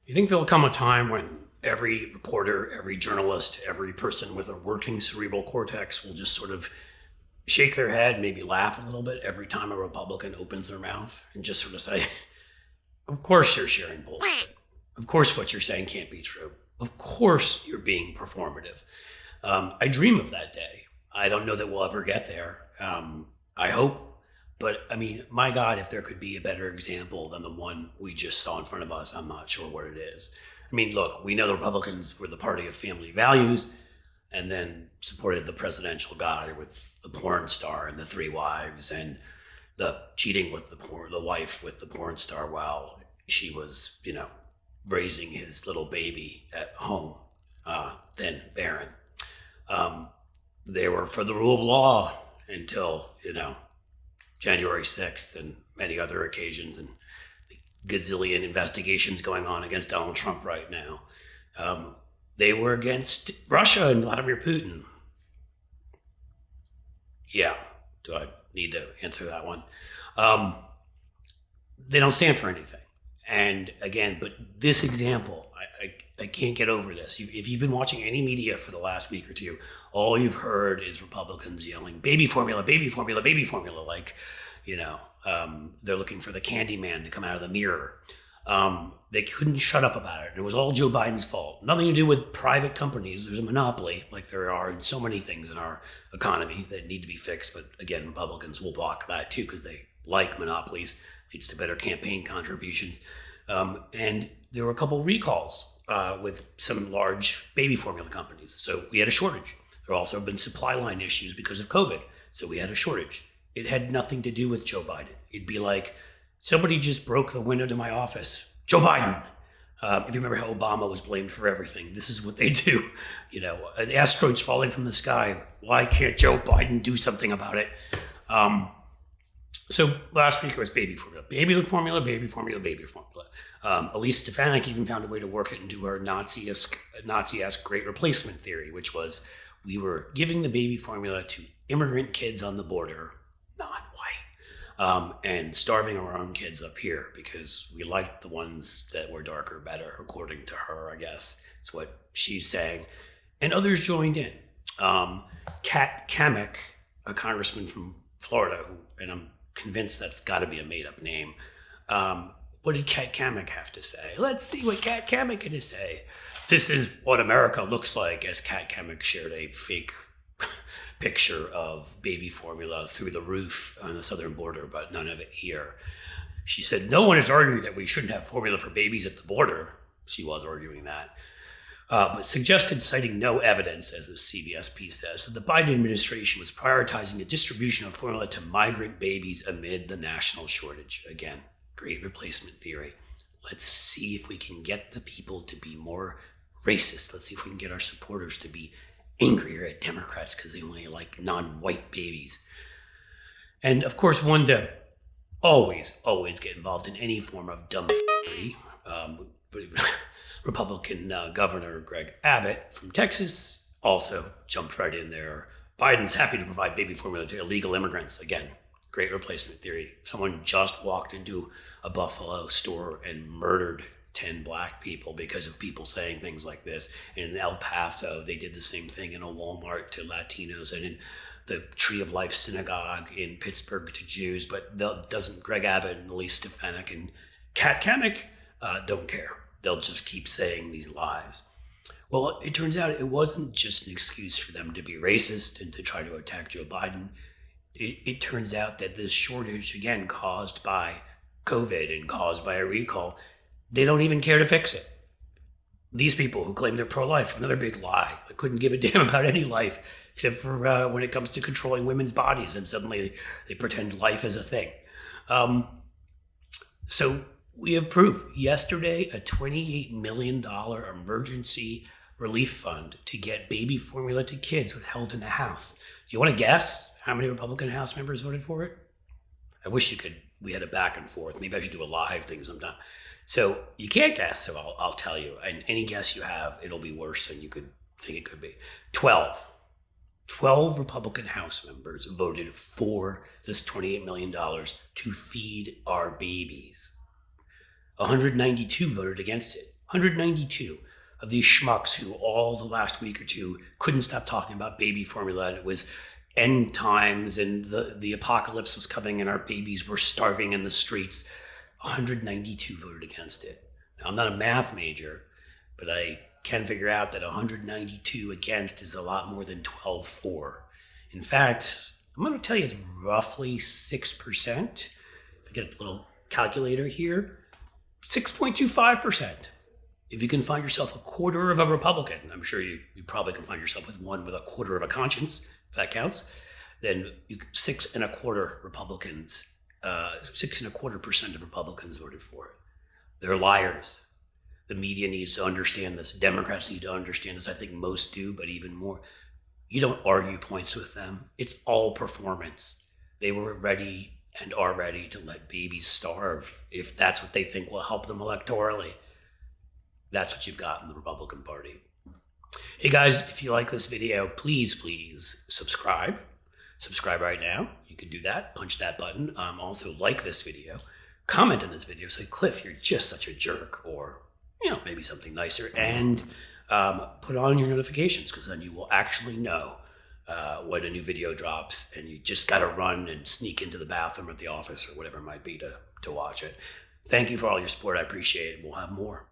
You think there'll come a time when every reporter, every journalist, every person with a working cerebral cortex will just sort of shake their head, maybe laugh a little bit every time a Republican opens their mouth and just sort of say, of course you're sharing bullshit. Of course what you're saying can't be true. Of course you're being performative. I dream of that day. I don't know that we'll ever get there. I hope. But I mean, my God, if there could be a better example than the one we just saw in front of us, I'm not sure what it is. I mean, look, we know the Republicans were the party of family values and then supported the presidential guy with the porn star and the three wives and the cheating with the wife with the porn star while she was, raising his little baby at home, then barron. They were for the rule of law until, January 6th and many other occasions and gazillion investigations going on against Donald Trump right now. They were against Russia and Vladimir Putin. Yeah, do I need to answer that one? They don't stand for anything. And again, but this example, I can't get over this. If you've been watching any media for the last week or two, all you've heard is Republicans yelling, baby formula, baby formula, baby formula, like, they're looking for the candy man to come out of the mirror. They couldn't shut up about it. It was all Joe Biden's fault. Nothing to do with private companies. There's a monopoly, like there are in so many things in our economy that need to be fixed. But again, Republicans will block that too because they like monopolies. Leads to better campaign contributions. And there were a couple recalls with some large baby formula companies. So we had a shortage. There have also been supply line issues because of COVID. So we had a shortage. It had nothing to do with Joe Biden. It'd be like, somebody just broke the window to my office. Joe Biden. If you remember how Obama was blamed for everything, this is what they do. An asteroid's falling from the sky. Why can't Joe Biden do something about it? So last week it was baby formula, baby formula, baby formula, baby formula. Elise Stefanik even found a way to work it into her Nazi-esque great replacement theory, which was we were giving the baby formula to immigrant kids on the border, non-white, and starving our own kids up here because we liked the ones that were darker better, according to her, I guess. It's what she's saying. And others joined in. Kat Kamek, a congressman from Florida, and I'm convinced that's got to be a made-up name. What did Kat Kamek have to say? Let's see what Kat Kamek had to say. This is what America looks like, as Kat Kamek shared a fake picture of baby formula through the roof on the southern border, but none of it here. She said, no one is arguing that we shouldn't have formula for babies at the border. She was arguing that. But suggested, citing no evidence, as the CBS piece says, that the Biden administration was prioritizing the distribution of formula to migrant babies amid the national shortage. Again, great replacement theory. Let's see if we can get the people to be more racist. Let's see if we can get our supporters to be angrier at Democrats because they only like non-white babies. And of course, one to always get involved in any form of dumb theory. Republican Governor Greg Abbott from Texas also jumped right in there. Biden's happy to provide baby formula to illegal immigrants. Again, great replacement theory. Someone just walked into a Buffalo store and murdered 10 black people because of people saying things like this. And in El Paso, they did the same thing in a Walmart to Latinos and in the Tree of Life Synagogue in Pittsburgh to Jews. But doesn't Greg Abbott and Elise Stefanik and Kat Kamek don't care. They'll just keep saying these lies. Well, it turns out it wasn't just an excuse for them to be racist and to try to attack Joe Biden. It turns out that this shortage, again, caused by COVID and caused by a recall, they don't even care to fix it. These people who claim they're pro-life, another big lie. They couldn't give a damn about any life except for when it comes to controlling women's bodies, and suddenly they pretend life is a thing. So we have proof. Yesterday, a $28 million emergency relief fund to get baby formula to kids was held in the House. Do you want to guess how many Republican House members voted for it? I wish we had a back and forth. Maybe I should do a live thing sometime. So you can't guess, so I'll tell you. And any guess you have, it'll be worse than you could think it could be. 12 Republican House members voted for this $28 million to feed our babies. 192 voted against it. 192 of these schmucks who all the last week or two couldn't stop talking about baby formula, and it was end times and the apocalypse was coming and our babies were starving in the streets. 192 voted against it. Now, I'm not a math major, but I can figure out that 192 against is a lot more than 12 for. In fact, I'm going to tell you it's roughly 6%. If I get a little calculator here, 6.25%. If you can find yourself a quarter of a Republican, I'm sure you probably can find yourself with one with a quarter of a conscience, if that counts, then 6.25 Republicans, 6.25% of Republicans voted for it. They're liars. The media needs to understand this. Democrats need to understand this. I think most do, but even more. You don't argue points with them. It's all performance. They were ready and are ready to let babies starve if that's what they think will help them electorally. That's what you've got in the Republican Party. Hey guys, if you like this video, please subscribe. Subscribe right now. You can do that. Punch that button. Also like this video. Comment on this video. Say, Cliff, you're just such a jerk, or maybe something nicer. And put on your notifications, because then you will actually know when a new video drops, and you just got to run and sneak into the bathroom at the office or whatever it might be to watch it. Thank you for all your support. I appreciate it. We'll have more.